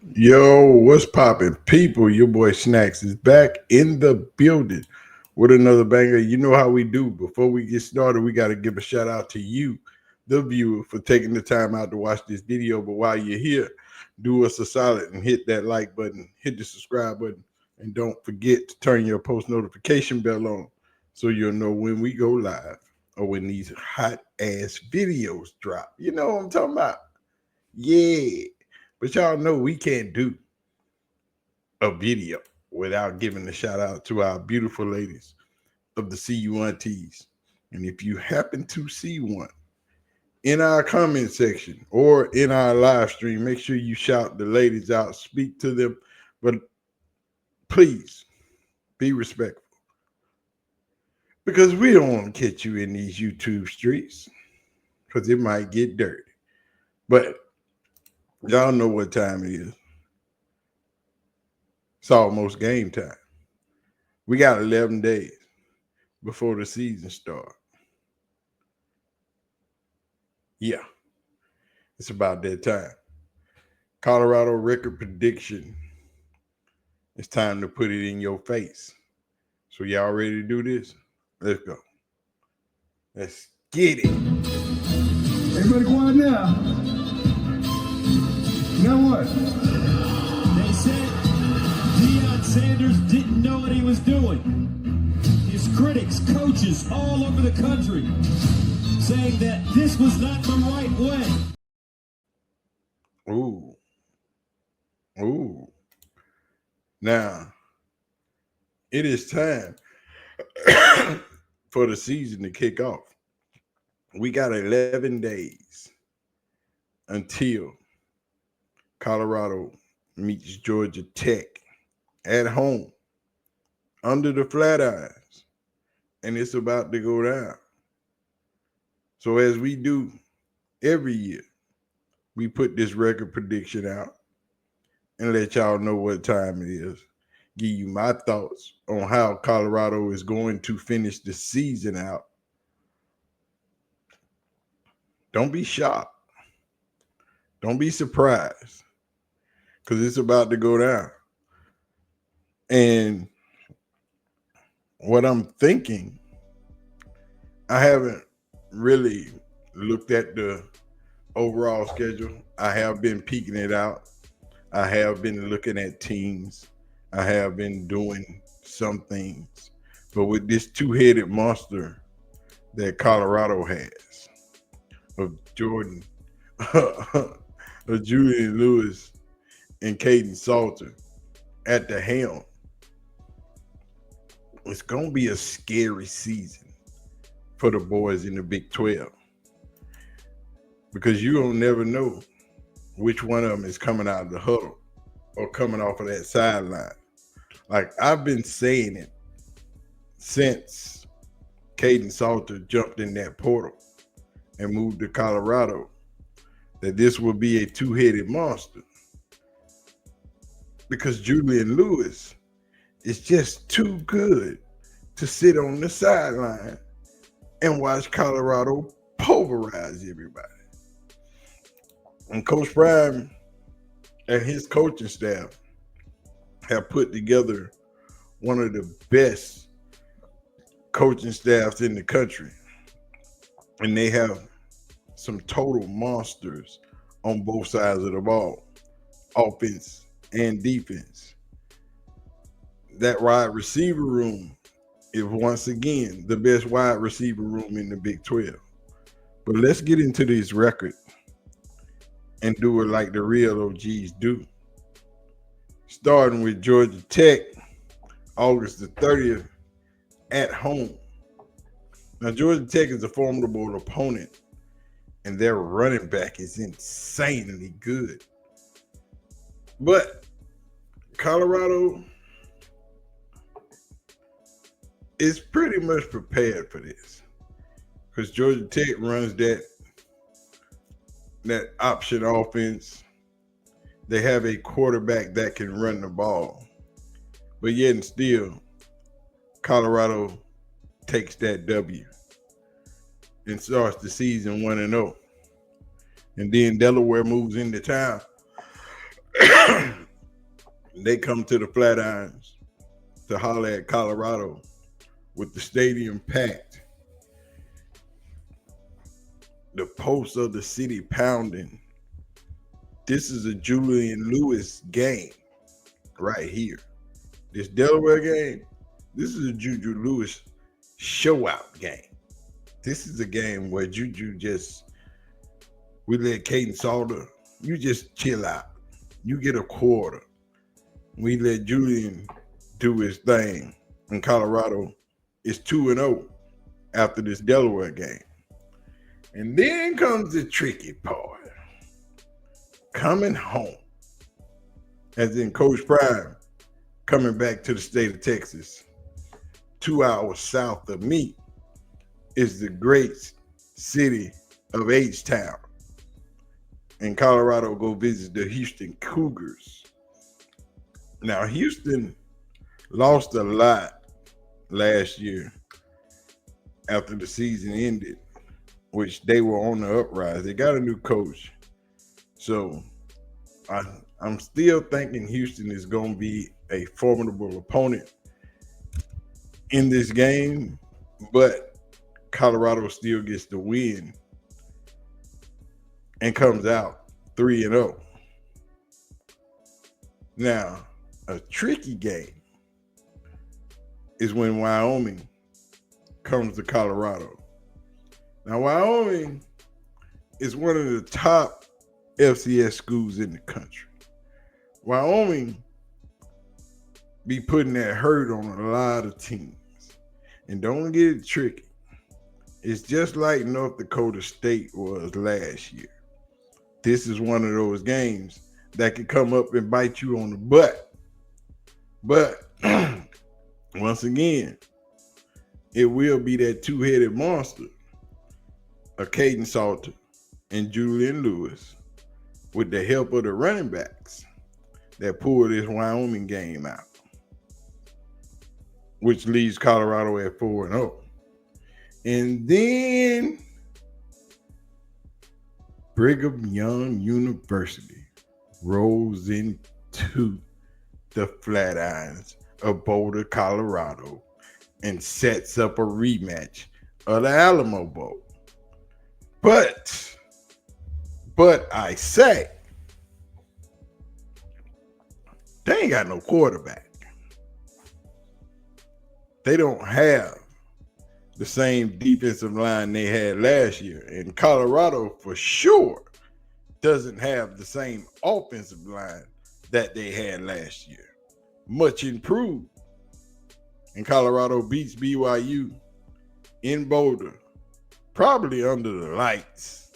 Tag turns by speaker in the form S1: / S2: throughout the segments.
S1: Yo, what's poppin', people? Your boy Snacks is back in the building with another banger. You know how we do. Before we get started, we got to give a shout out to you, the viewer, for taking the time out to watch this video. But while you're here, do us a solid and hit that like button, hit the subscribe button, and don't forget to turn your post notification bell on so you'll know when we go live or when these hot ass videos drop. You know what I'm talking about? Yeah. But y'all know we can't do a video without giving a shout out to our beautiful ladies of the CU1Ts. And if you happen to see one in our comment section or in our live stream, make sure you shout the ladies out, speak to them, but please be respectful because we don't want to catch you in these YouTube streets because it might get dirty. But y'all know what time it is. It's almost game time. We got 11 days before the season starts. Yeah, it's about that time. Colorado record prediction. It's time to put it in your face. So y'all ready to do this? Let's go. Let's get it.
S2: Everybody quiet now. Now what?
S3: They said Sanders didn't know what he was doing. His critics, coaches all over the country saying that this was not the right way.
S1: Ooh. Ooh. Now, it is time for the season to kick off. We got 11 days until Colorado meets Georgia Tech at home under the Flatirons, and it's about to go down. So as we do every year, we put this record prediction out and let y'all know what time it is. Give you my thoughts on how Colorado is going to finish the season out. Don't be shocked. Don't be surprised because it's about to go down. And what I'm thinking, I haven't really looked at the overall schedule. I have been peeking it out. I have been looking at teams. I have been doing some things. But with this two-headed monster that Colorado has of Jordan, of Julian Lewis, and Caden Salter at the helm, it's going to be a scary season for the boys in the Big 12 because you don't never know which one of them is coming out of the huddle or coming off of that sideline. Like I've been saying it since Caden Salter jumped in that portal and moved to Colorado that this will be a two-headed monster because Julian Lewis is just too good to sit on the sideline and watch Colorado pulverize everybody. And Coach Prime and his coaching staff have put together one of the best coaching staffs in the country. And they have some total monsters on both sides of the ball, offense and defense. That wide receiver room is once again the best wide receiver room in the Big 12. But let's get into this record and do it like the real OGs do. Starting with Georgia Tech, August the 30th at home. Now, Georgia Tech is a formidable opponent, and their running back is insanely good. But Colorado is pretty much prepared for this because Georgia Tech runs that option offense. They have a quarterback that can run the ball. But yet and still, Colorado takes that W and starts the season 1-0. And then Delaware moves into town They come to the Flatirons to holler at Colorado with the stadium packed, the pulse of the city pounding. This is a Julian Lewis game right here. This Delaware game, this is a Juju Lewis show-out game. This is a game where Juju we let Caden Salter, you just chill out. You get a quarter. We let Julian do his thing. And Colorado is 2-0 after this Delaware game. And then comes the tricky part. Coming home. As in Coach Prime coming back to the state of Texas. 2 hours south of me is the great city of H-Town. And Colorado go visit the Houston Cougars. Now, Houston lost a lot last year after the season ended, which they were on the uprise. They got a new coach. So I'm still thinking Houston is going to be a formidable opponent in this game, but Colorado still gets the win and comes out 3-0. Now, a tricky game is when Wyoming comes to Colorado. Now, Wyoming is one of the top FCS schools in the country. Wyoming be putting that hurt on a lot of teams. And don't get it tricky. It's just like North Dakota State was last year. This is one of those games that could come up and bite you on the butt. But once again, it will be that two-headed monster of Caden Salter and Julian Lewis with the help of the running backs that pull this Wyoming game out, which leaves Colorado at 4-0. And then Brigham Young University rolls into the Flatirons of Boulder, Colorado, and sets up a rematch of the Alamo Bowl. But I say, they ain't got no quarterback. They don't have the same defensive line they had last year. And Colorado, for sure, doesn't have the same offensive line that they had last year. Much improved. And Colorado beats BYU in Boulder, probably under the lights.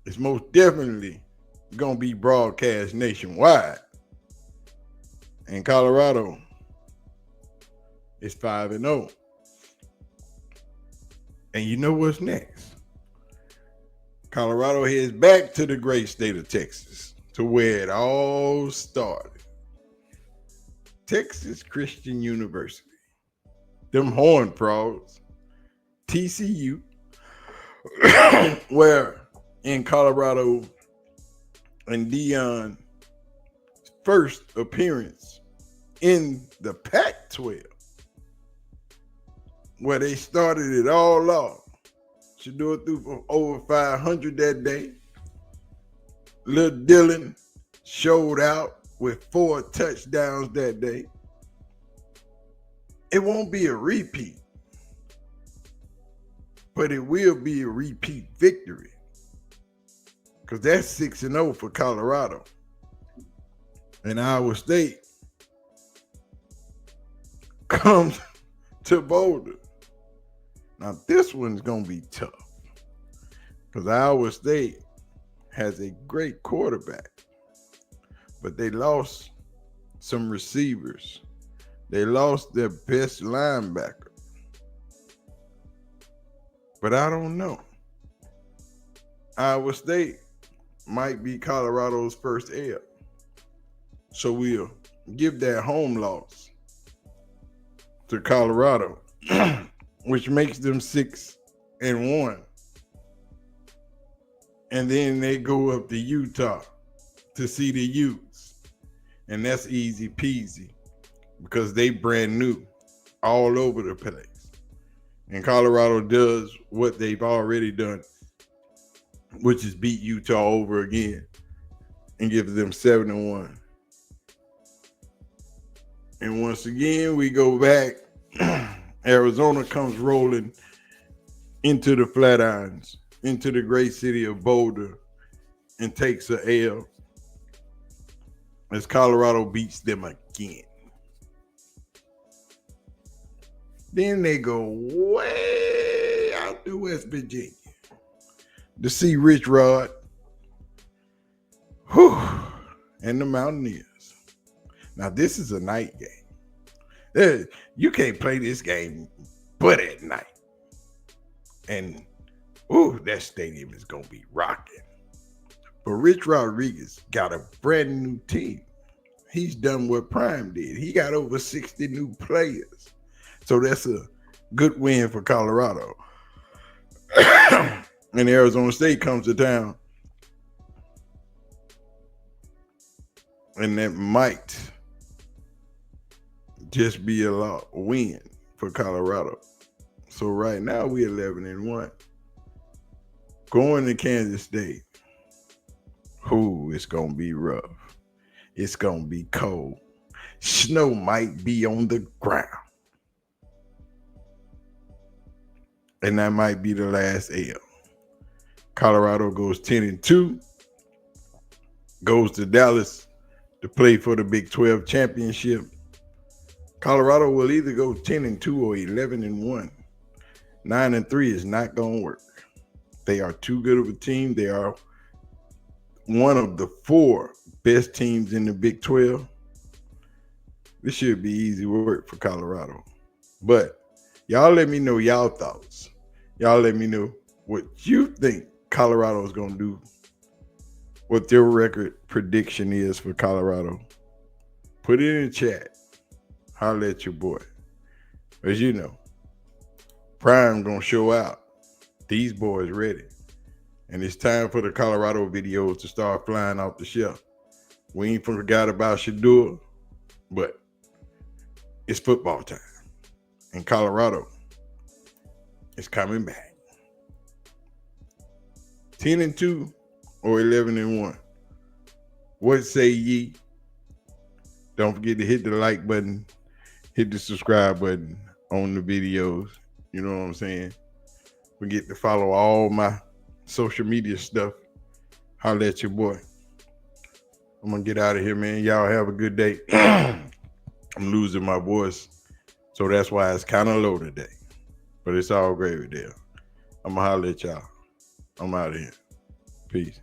S1: It's most definitely going to be broadcast nationwide. And Colorado is 5-0. And you know what's next? Colorado heads back to the great state of Texas, to where it all started. Texas Christian University. Them Horned Frogs. TCU. Where in Colorado and Deion's first appearance in the Pac-12, where they started it all off. Shedeur threw for over 500 that day. Lil Dylan showed out with 4 touchdowns that day. It won't be a repeat, but it will be a repeat victory, because that's 6-0 for Colorado. And Iowa State comes to Boulder. Now, this one's going to be tough, because Iowa State has a great quarterback, but they lost some receivers. They lost their best linebacker. But I don't know. Iowa State might be Colorado's first L. So we'll give that home loss to Colorado, which makes them 6-1. And then they go up to Utah to see the youths. And that's easy peasy because they brand new all over the place. And Colorado does what they've already done, which is beat Utah over again and give them 7-1. And once again, we go back. Arizona comes rolling into the Flatirons, into the great city of Boulder, and takes a L as Colorado beats them again. Then they go way out to West Virginia to see Rich Rod and the Mountaineers. Now, this is a night game. You can't play this game but at night. And, that stadium is going to be rocking. But Rich Rodriguez got a brand new team. He's done what Prime did. He got over 60 new players. So that's a good win for Colorado. And Arizona State comes to town. And that might just be a win for Colorado. So right now we're 11-1. Going to Kansas State. It's going to be rough. It's going to be cold. Snow might be on the ground. And that might be the last L. Colorado goes 10-2. Goes to Dallas to play for the Big 12 championship. Colorado will either go 10-2 or 11-1. 9-3 is not going to work. They are too good of a team. They are one of the 4 best teams in the Big 12. This should be easy work for Colorado. But y'all let me know y'all thoughts. Y'all let me know what you think Colorado is going to do. What their record prediction is for Colorado. Put it in the chat. Holler at your boy. As you know, Prime going to show out. These boys ready. And it's time for the Colorado videos to start flying off the shelf. We ain't forgot about Shedeur, but it's football time. And Colorado is coming back. 10-2 or 11-1. What say ye? Don't forget to hit the like button, hit the subscribe button on the videos. You know what I'm saying? Forget to follow all my social media stuff. Holler at your boy. I'm going to get out of here, man. Y'all have a good day. I'm losing my voice, so that's why it's kind of low today. But it's all gravy there. I'm going to holler at y'all. I'm out of here. Peace.